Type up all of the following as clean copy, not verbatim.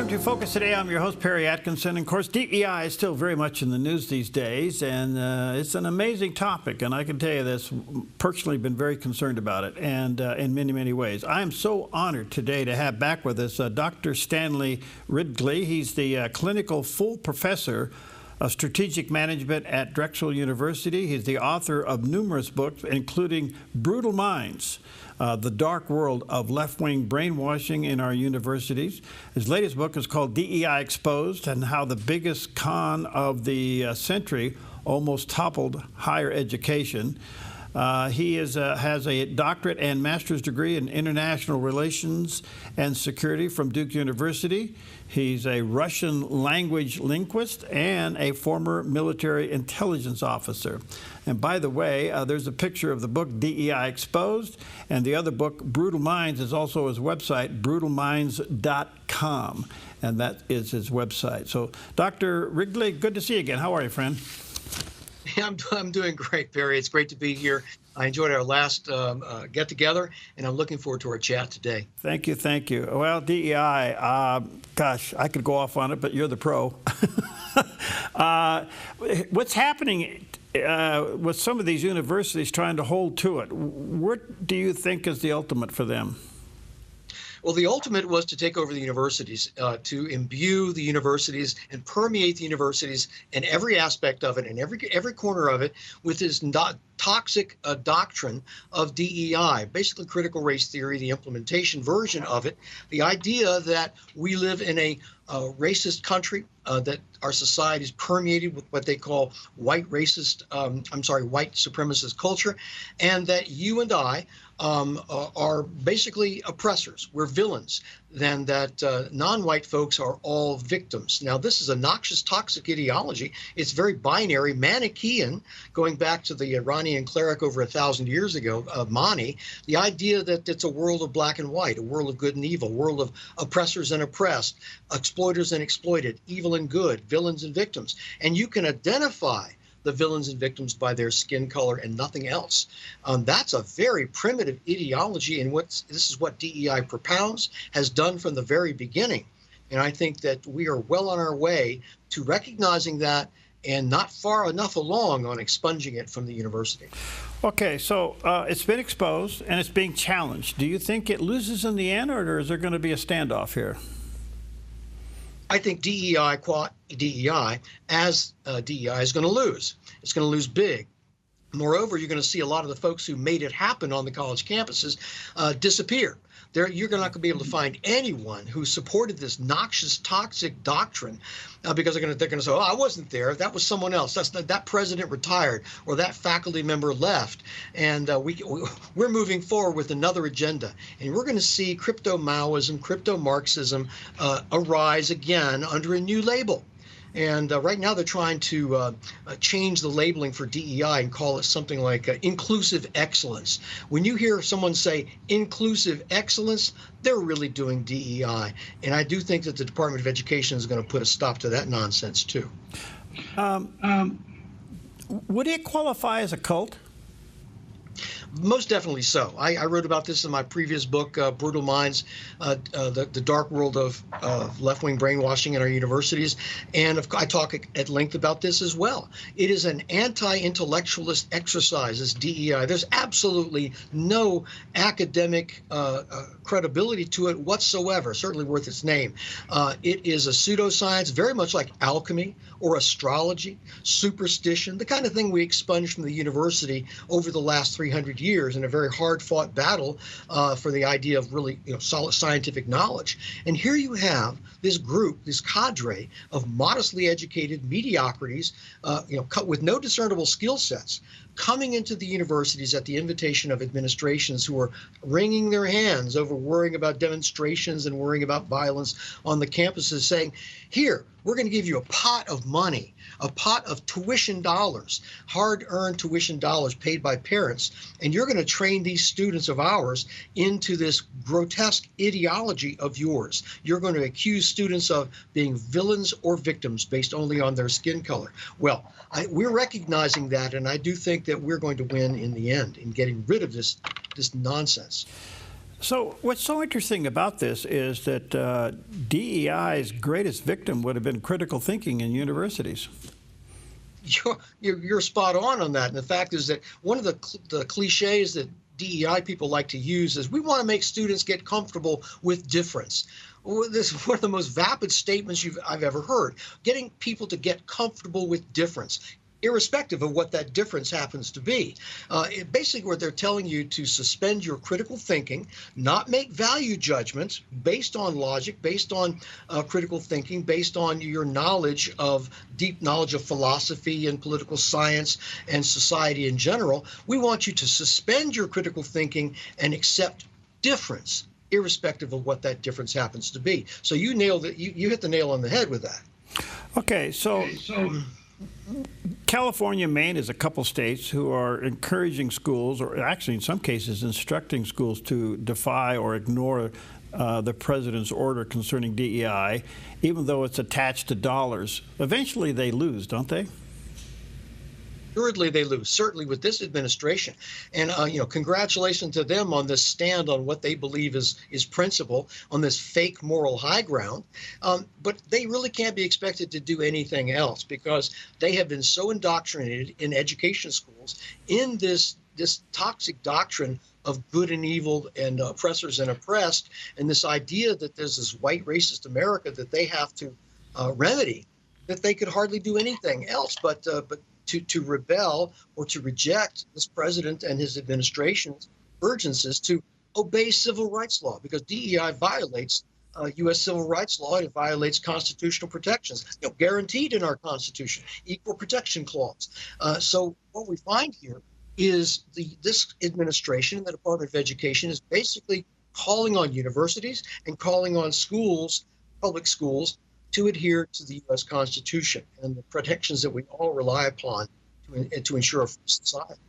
Welcome to Focus Today. I'm your host, Perry Atkinson. And of course, DEI is still very much in the news these days, and it's an amazing topic. And I can tell you this, personally been very concerned about it, and in many, many ways. I am so honored today to have back with us Dr. Stanley Ridgley. He's the clinical full professor of strategic management at Drexel University. He's the author of numerous books, including Brutal Minds, The Dark World of Left-Wing Brainwashing in Our Universities. His latest book is called DEI Exposed, and how the biggest con of the century almost toppled higher education. He has a doctorate and master's degree in international relations and security from Duke University. He's a Russian language linguist and a former military intelligence officer. And by the way, there's a picture of the book DEI Exposed, and the other book, Brutal Minds, is also his website, brutalminds.com, and that is his website. So, Dr. Ridgley, good to see you again. How are you, friend? Yeah, I'm doing great, Barry. It's great to be here. I enjoyed our last get-together, and I'm looking forward to our chat today. Thank you, thank you. Well, DEI, gosh, I could go off on it, but you're the pro. What's happening with some of these universities trying to hold to it? What do you think is the ultimate for them? Well, the ultimate was to take over the universities, to imbue the universities and permeate the universities and every aspect of it and every corner of it with this toxic doctrine of DEI, basically critical race theory, the implementation version of it, the idea that we live in a racist country, that our society is permeated with what they call white supremacist culture, and that you and I are basically oppressors. We're villains. Then that non-white folks are all victims. Now, this is a noxious, toxic ideology. It's very binary, Manichaean, going back to the Iranian cleric over 1,000 years ago, Mani, the idea that it's a world of black and white, a world of good and evil, a world of oppressors and oppressed, exploiters and exploited, evil and good, villains and victims. And you can identify the villains and victims by their skin color and nothing else. That's a very primitive ideology, and this is what DEI propounds, has done from the very beginning. And I think that we are well on our way to recognizing that and not far enough along on expunging it from the university. Okay, so it's been exposed and it's being challenged. Do you think it loses in the end, or is there going to be a standoff here? I think DEI is going to lose. It's going to lose big. Moreover, you're going to see a lot of the folks who made it happen on the college campuses disappear. You're not going to be able to find anyone who supported this noxious, toxic doctrine because they're going to say, "Oh, I wasn't there. That was someone else. That president retired, or that faculty member left." And we're moving forward with another agenda, and we're going to see crypto-Maoism, crypto-Marxism arise again under a new label. And right now they're trying to change the labeling for DEI and call it something like inclusive excellence. When you hear someone say inclusive excellence, they're really doing DEI. And I do think that the Department of Education is going to put a stop to that nonsense too. Would it qualify as a cult? Most definitely so. I wrote about this in my previous book, Brutal Minds, the Dark World of Left-Wing Brainwashing in Our Universities. And I talk at length about this as well. It is an anti-intellectualist exercise, this DEI. There's absolutely no academic credibility to it whatsoever, certainly worth its name. It is a pseudoscience, very much like alchemy or astrology, superstition, the kind of thing we expunged from the university over the last 300 years in a very hard-fought battle for the idea of really solid scientific knowledge. And here you have this group, this cadre of modestly educated mediocrities, with no discernible skill sets, coming into the universities at the invitation of administrations who are wringing their hands over worrying about demonstrations and worrying about violence on the campuses, saying, here, we're going to give you a pot of money, a pot of tuition dollars, hard-earned tuition dollars paid by parents, and you're going to train these students of ours into this grotesque ideology of yours. You're going to accuse students of being villains or victims based only on their skin color. Well, we're recognizing that, and I do think that we're going to win in the end in getting rid of this nonsense. So what's so interesting about this is that DEI's greatest victim would have been critical thinking in universities. You're spot on that. And the fact is that one of the cliches that DEI people like to use is we want to make students get comfortable with difference. Well, this is one of the most vapid statements I've ever heard. Getting people to get comfortable with difference, irrespective of what that difference happens to be. Basically, what they're telling you to suspend your critical thinking, not make value judgments based on logic, based on critical thinking, based on your deep knowledge of philosophy and political science and society in general. We want you to suspend your critical thinking and accept difference, irrespective of what that difference happens to be. So you nailed it. You hit the nail on the head with that. Okay, so California, Maine is a couple states who are encouraging schools, or actually in some cases instructing schools, to defy or ignore the president's order concerning DEI, even though it's attached to dollars. Eventually they lose, don't they? Assuredly they lose, certainly with this administration. And, congratulations to them on this stand on what they believe is principle, on this fake moral high ground. But they really can't be expected to do anything else because they have been so indoctrinated in education schools in this toxic doctrine of good and evil and oppressors and oppressed, and this idea that there's this white racist America that they have to remedy, that they could hardly do anything else but to rebel or to reject this president and his administration's urgencies to obey civil rights law, because DEI violates U.S. civil rights law. It violates constitutional protections, guaranteed in our Constitution, equal protection clause. So what we find here is this administration, the Department of Education, is basically calling on universities and calling on schools, public schools, to adhere to the U.S. Constitution and the protections that we all rely upon to ensure a free society.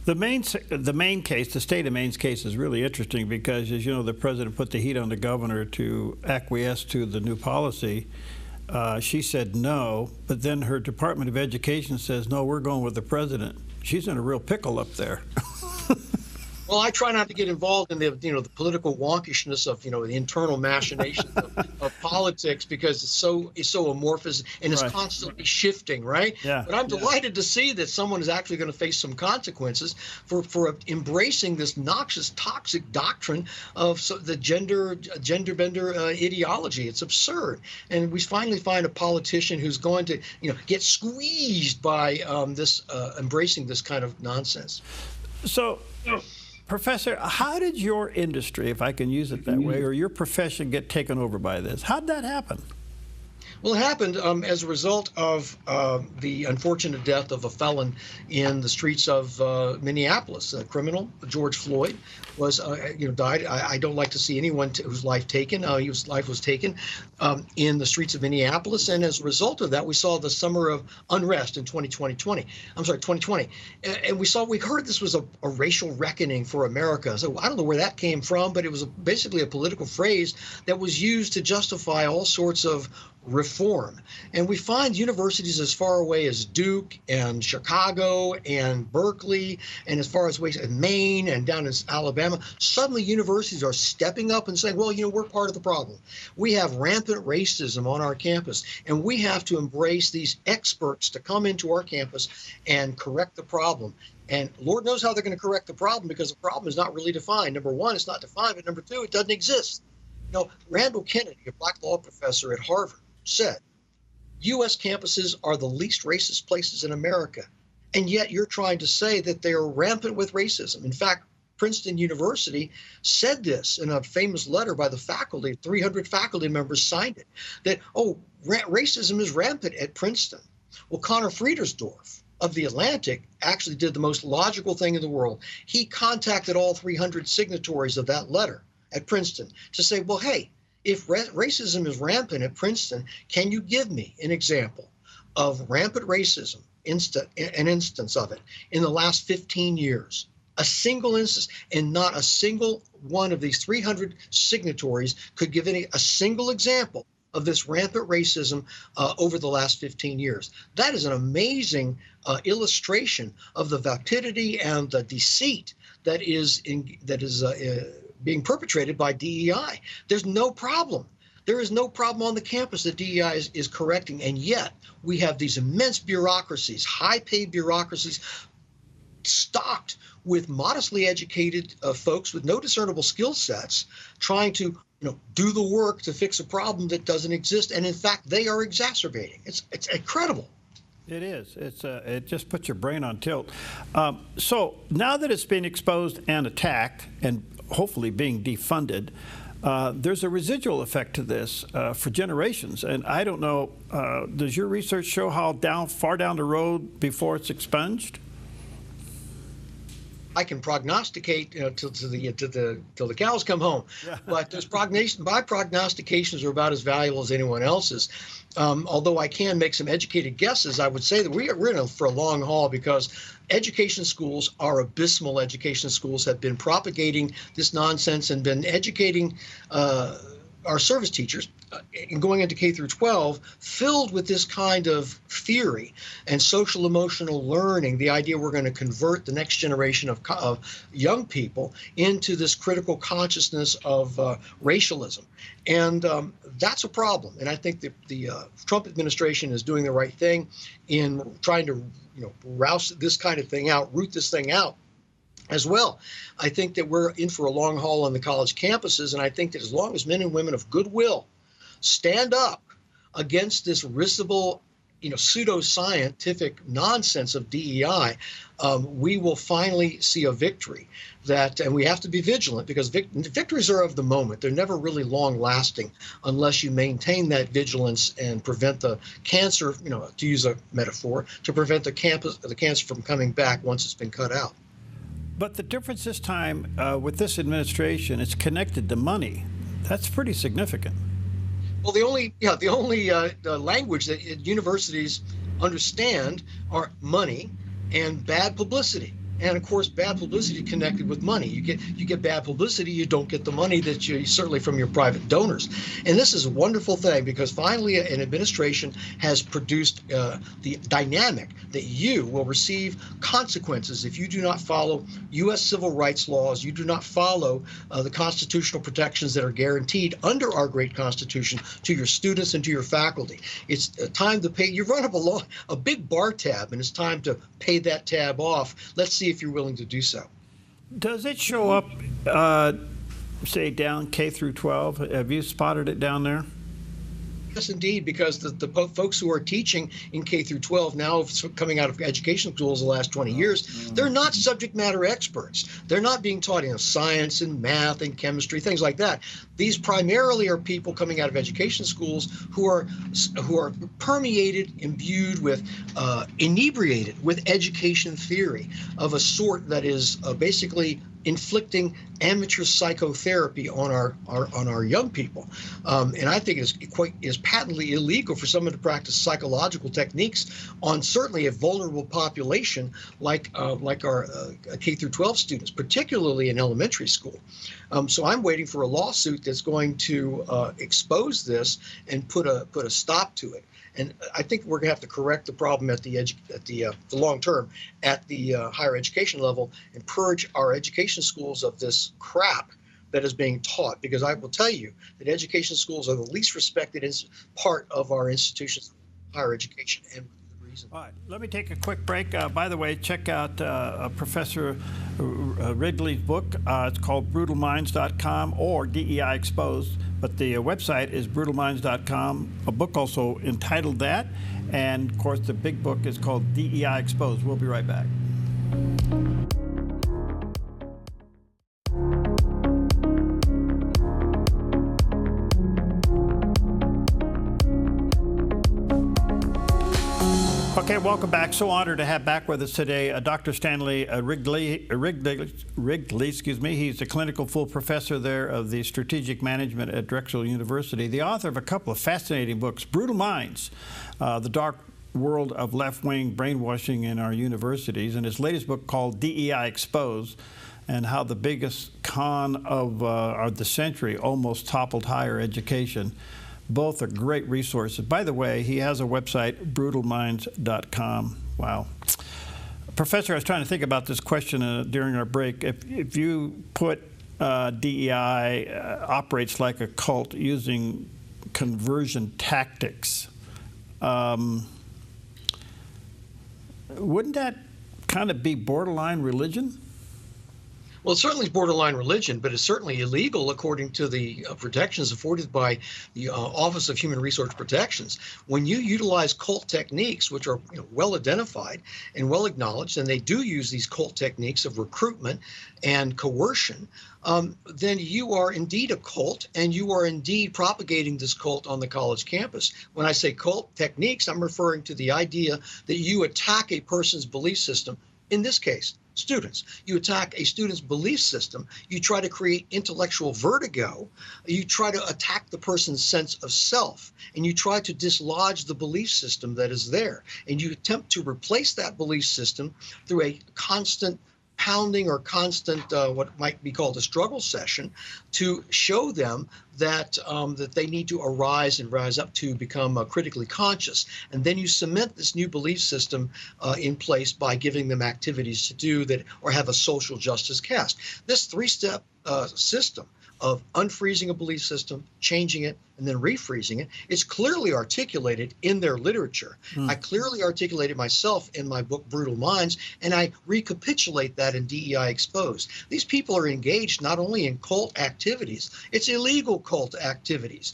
The Maine case, the state of Maine's case, is really interesting because, as you know, the president put the heat on the governor to acquiesce to the new policy. She said no, but then her Department of Education says, no, we're going with the president. She's in a real pickle up there. Well, I try not to get involved in the political wonkishness of the internal machinations of politics, because it's so amorphous and it's constantly shifting, right? Yeah. But I'm delighted to see that someone is actually going to face some consequences for embracing this noxious, toxic doctrine of the gender bender ideology. It's absurd, and we finally find a politician who's going to get squeezed by this embracing this kind of nonsense. So. Professor, how did your industry, if I can use it that way, or your profession get taken over by this? How did that happen? Well, it happened as a result of the unfortunate death of a felon in the streets of Minneapolis. A criminal, George Floyd, was died. I don't like to see anyone whose life taken. His life was taken in the streets of Minneapolis, and as a result of that, we saw the summer of unrest in 2020. And we heard this was a racial reckoning for America. So I don't know where that came from, but it was basically a political phrase that was used to justify all sorts of reform. And we find universities as far away as Duke and Chicago and Berkeley, and as far as Maine and down in Alabama, suddenly universities are stepping up and saying, well, we're part of the problem. We have rampant racism on our campus, and we have to embrace these experts to come into our campus and correct the problem. And Lord knows how they're going to correct the problem, because the problem is not really defined. Number one, it's not defined, but number two, it doesn't exist. Randall Kennedy, a black law professor at Harvard, said, U.S. campuses are the least racist places in America, and yet you're trying to say that they are rampant with racism. In fact, Princeton University said this in a famous letter by the faculty. 300 faculty members signed it, that, racism is rampant at Princeton. Well, Connor Friedersdorf of The Atlantic actually did the most logical thing in the world. He contacted all 300 signatories of that letter at Princeton to say, well, hey, if racism is rampant at Princeton, can you give me an example of rampant racism, an instance of it in the last 15 years? A single instance, and not a single one of these 300 signatories could give a single example of this rampant racism over the last 15 years. That is an amazing illustration of the vapidity and the deceit that is being perpetrated by DEI. There's no problem. There is no problem on the campus that DEI is correcting, and yet we have these immense bureaucracies, high-paid bureaucracies, stocked with modestly educated folks with no discernible skill sets, trying to do the work to fix a problem that doesn't exist, and in fact they are exacerbating. It's incredible. It is. It just puts your brain on tilt. So now that it's being exposed and attacked, and hopefully being defunded, there's a residual effect to this for generations. And I don't know, does your research show how far down the road before it's expunged? I can prognosticate till the cows come home, but my prognostications are about as valuable as anyone else's. Although I can make some educated guesses, I would say that we're in for a long haul, because education schools are abysmal. Education schools have been propagating this nonsense and been educating our service teachers and going into K through 12, filled with this kind of theory and social emotional learning, the idea we're going to convert the next generation of young people into this critical consciousness of racialism. And that's a problem. And I think that the Trump administration is doing the right thing in trying to rouse this kind of thing out, root this thing out as well. I think that we're in for a long haul on the college campuses, and I think that as long as men and women of goodwill stand up against this risible, pseudo-scientific nonsense of DEI, we will finally see a victory. And we have to be vigilant, because victories are of the moment. They're never really long-lasting unless you maintain that vigilance and prevent the cancer, to use a metaphor, to prevent the cancer from coming back once it's been cut out. But the difference this time with this administration, it's connected to money. That's pretty significant. Well, the only language that universities understand are money and bad publicity. And of course, bad publicity connected with money. You get bad publicity, you don't get the money that you certainly from your private donors. And this is a wonderful thing, because finally an administration has produced the dynamic that you will receive consequences if you do not follow U.S. civil rights laws, you do not follow the constitutional protections that are guaranteed under our great Constitution to your students and to your faculty. It's time to pay. You run up a big bar tab, and it's time to pay that tab off. Let's see if you're willing to do so. Does it show up, say, down K through 12? Have you spotted it down there? Yes, indeed, because the folks who are teaching in K through 12 now, coming out of education schools the last 20 years, they're not subject matter experts. They're not being taught science and math and chemistry, things like that. These primarily are people coming out of education schools who are permeated, imbued with, inebriated with education theory of a sort that is basically inflicting amateur psychotherapy on our young people, and I think it is patently illegal for someone to practice psychological techniques on certainly a vulnerable population like our K through 12 students, particularly in elementary school. So I'm waiting for a lawsuit that's going to expose this and put a stop to it. And I think we're going to have to correct the problem at the long term at the higher education level and purge our education schools of this crap that is being taught. Because I will tell you that education schools are the least respected part of our institutions of higher education. And all right, let me take a quick break. By the way, check out Professor Ridgley's book. It's called brutalminds.com or DEI Exposed, but the website is brutalminds.com. A book also entitled that, and of course the big book is called DEI Exposed. We'll be right back. Okay, welcome back. So honored to have back with us today Dr. Stanley Ridgley. Excuse me. He's a clinical full professor there of the strategic management at Drexel University, the author of a couple of fascinating books, Brutal Minds, The Dark World of Left-Wing Brainwashing in Our Universities, and his latest book called DEI Exposed, and how the biggest con of the century almost toppled higher education. Both are great resources. By the way, he has a website, brutalminds.com. Wow. Professor, I was trying to think about this question during our break. If you put DEI operates like a cult using conversion tactics. Wouldn't that kind of be borderline religion? Well, it certainly is borderline religion, but it's certainly illegal according to the protections afforded by the Office of Human Resource Protections. When you utilize cult techniques, which are well identified and well acknowledged, and they do use these cult techniques of recruitment and coercion, then you are indeed a cult, and you are indeed propagating this cult on the college campus. When I say cult techniques, I'm referring to the idea that you attack a person's belief system. In this case, students. You attack a student's belief system. You try to create intellectual vertigo. You try to attack the person's sense of self, and you try to dislodge the belief system that is there. And you attempt to replace that belief system through a constant pounding or constant what might be called a struggle session to show them that that they need to arise and rise up to become critically conscious. And then you cement this new belief system in place by giving them activities to do that or have a social justice cast. This three-step system of unfreezing a belief system, changing it, and then refreezing it, it's clearly articulated in their literature. I clearly articulated myself in my book, Brutal Minds, and I recapitulate that in DEI Exposed. These people are engaged not only in cult activities, it's illegal cult activities.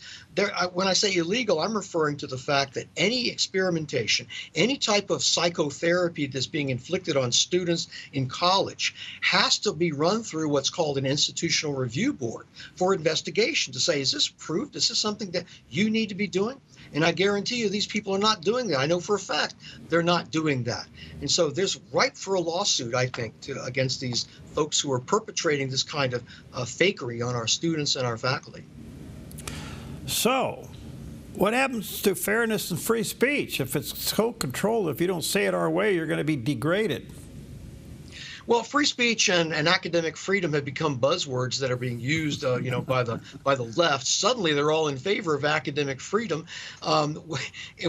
When I say illegal, I'm referring to the fact that any experimentation, any type of psychotherapy that's being inflicted on students in college has to be run through what's called an institutional review board for investigation to say, is this proved? Is this something that you need to be doing? And I guarantee you these people are not doing that. I know for a fact they're not doing that. And so there's right for a lawsuit, I think, against these folks who are perpetrating this kind of fakery on our students and our faculty. So, what happens to fairness and free speech? If it's so controlled, if you don't say it our way, you're going to be degraded. Well, free speech and academic freedom have become buzzwords that are being used, by the left. Suddenly, they're all in favor of academic freedom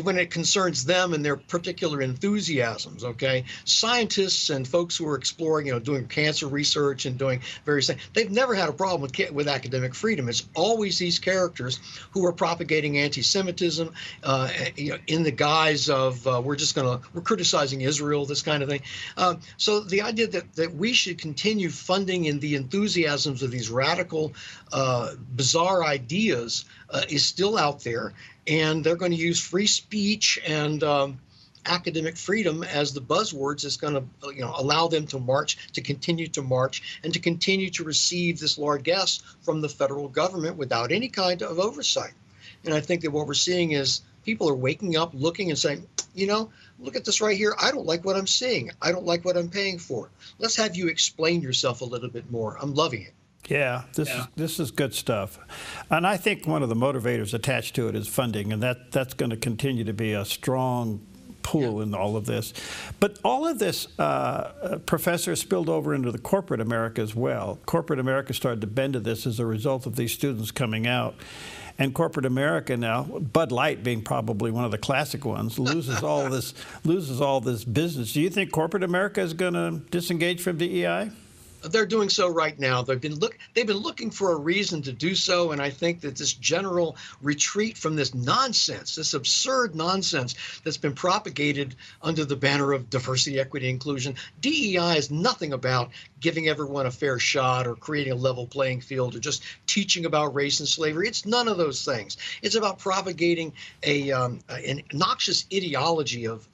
when it concerns them and their particular enthusiasms. Okay, scientists and folks who are exploring, doing cancer research and doing various things, they've never had a problem with academic freedom. It's always these characters who are propagating anti-Semitism, in the guise of we're criticizing Israel, this kind of thing. So the idea that we should continue funding in the enthusiasms of these radical, bizarre ideas is still out there, and they're going to use free speech and academic freedom as the buzzwords that's going to allow them to continue to march, and to continue to receive this largesse from the federal government without any kind of oversight. And I think that what we're seeing is people are waking up, looking and saying, look at this right here. I don't like what I'm seeing. I don't like what I'm paying for. Let's have you explain yourself a little bit more. I'm loving it. Yeah, this is good stuff. And I think one of the motivators attached to it is funding, and that's going to continue to be a strong pull in all of this. But all of this, Professor, spilled over into the corporate America as well. Corporate America started to bend to this as a result of these students coming out. And corporate America now, Bud Light being probably one of the classic ones, loses all this business. Do you think corporate America is going to disengage from DEI? They're doing so right now. They've been looking for a reason to do so, and I think that this general retreat from this nonsense, this absurd nonsense that's been propagated under the banner of diversity, equity, inclusion. DEI is nothing about giving everyone a fair shot or creating a level playing field or just teaching about race and slavery. It's none of those things. It's about propagating an noxious ideology of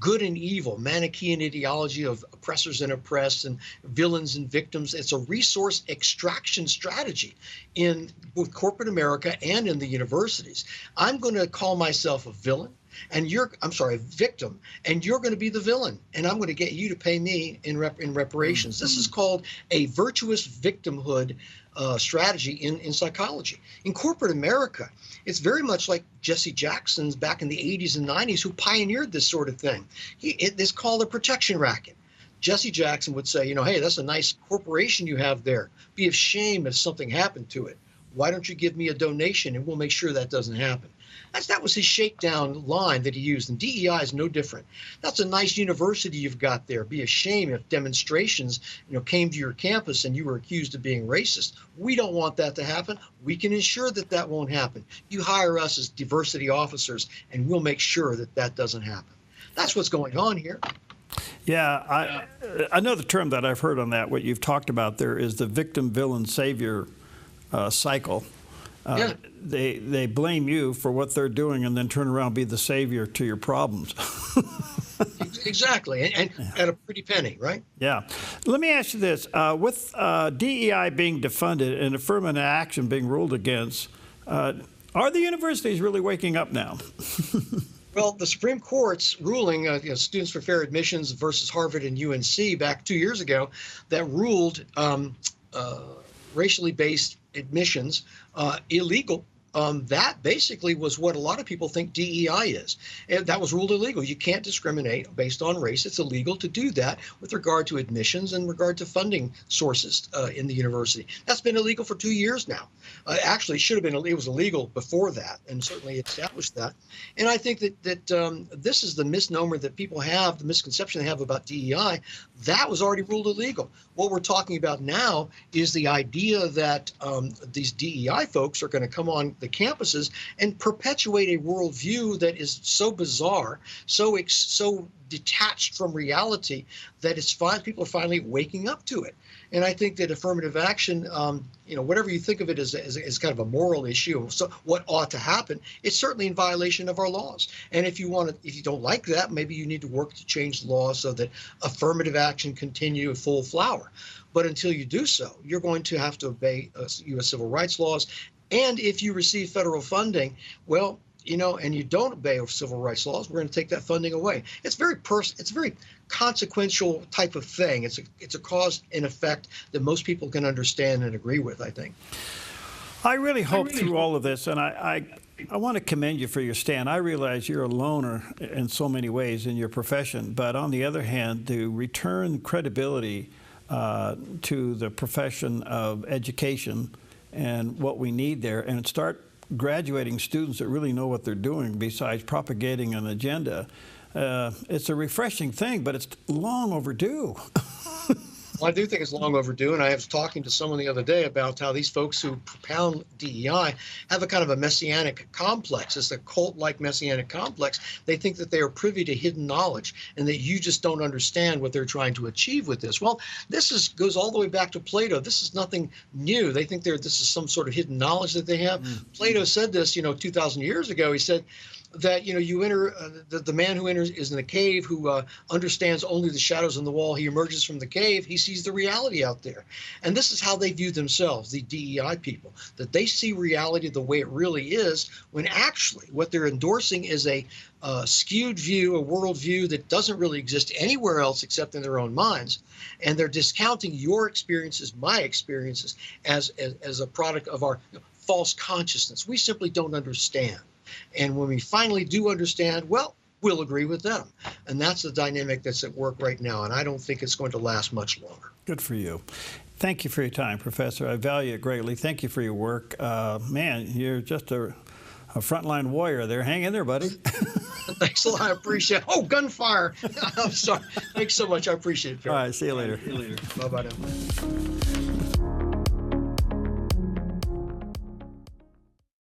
good and evil, Manichaean ideology of oppressors and oppressed and villains and victims. It's a resource extraction strategy in both corporate America and in the universities. I'm going to call myself a villain, and a victim, and you're going to be the villain, and I'm going to get you to pay me in reparations. This is called a virtuous victimhood strategy in psychology. In corporate America, it's very much like Jesse Jackson's back in the 80s and 90s, who pioneered this sort of thing. It's called a protection racket. Jesse Jackson would say, hey, that's a nice corporation you have there. Be ashamed if something happened to it. Why don't you give me a donation and we'll make sure that doesn't happen? That was his shakedown line that he used, and DEI is no different. That's a nice university you've got there. Be a shame if demonstrations, came to your campus and you were accused of being racist. We don't want that to happen. We can ensure that that won't happen. You hire us as diversity officers, and we'll make sure that that doesn't happen. That's what's going on here. Yeah, another term that I've heard on that, what you've talked about there, is the victim, villain, savior cycle. Yeah. They blame you for what they're doing and then turn around and be the savior to your problems. Exactly, and at a pretty penny, right? Yeah. Let me ask you this. With DEI being defunded and affirmative action being ruled against, are the universities really waking up now? Well, the Supreme Court's ruling, Students for Fair Admissions versus Harvard and UNC back 2 years ago, that ruled racially based admissions illegal. That basically was what a lot of people think DEI is. And that was ruled illegal. You can't discriminate based on race. It's illegal to do that with regard to admissions and regard to funding sources in the university. That's been illegal for 2 years now. Actually, it was illegal before that, and certainly established that. And I think that this is the misnomer that people have, the misconception they have about DEI. That was already ruled illegal. What we're talking about now is the idea that these DEI folks are going to come on the campuses and perpetuate a worldview that is so bizarre, so detached from reality that people are finally waking up to it. And I think that affirmative action, whatever you think of it as kind of a moral issue, so what ought to happen, it's certainly in violation of our laws. And if you don't like that, maybe you need to work to change the law so that affirmative action continue full flower. But until you do so, you're going to have to obey U.S. civil rights laws. And if you receive federal funding, well, and you don't obey civil rights laws, we're going to take that funding away. It's it's a very consequential type of thing. It's a cause and effect that most people can understand and agree with, I think. I really hope through all of this, and I want to commend you for your stand. I realize you're a loner in so many ways in your profession, but on the other hand, to return credibility to the profession of education and what we need there, and start graduating students that really know what they're doing besides propagating an agenda. It's a refreshing thing, but it's long overdue. Well, I do think it's long overdue, and I was talking to someone the other day about how these folks who propound DEI have a kind of a messianic complex. It's a cult-like messianic complex. They think that they are privy to hidden knowledge and that you just don't understand what they're trying to achieve with this. Well, goes all the way back to Plato. This is nothing new. They think this is some sort of hidden knowledge that they have. Plato said this, 2,000 years ago. He said that you enter the man who enters is in a cave who understands only the shadows on the wall. He emerges from the cave. He sees the reality out there. And this is how they view themselves, the DEI people, that they see reality the way it really is, when actually what they're endorsing is a skewed view, a worldview that doesn't really exist anywhere else except in their own minds. And they're discounting your experiences, my experiences, as a product of our false consciousness. We simply don't understand. And when we finally do understand, well, we'll agree with them. And that's the dynamic that's at work right now. And I don't think it's going to last much longer. Good for you. Thank you for your time, Professor. I value it greatly. Thank you for your work. Man, you're just a frontline warrior there. Hang in there, buddy. Thanks a lot. I appreciate it. Oh, gunfire. I'm sorry. Thanks so much. I appreciate it. All right. See you later. Bye-bye now.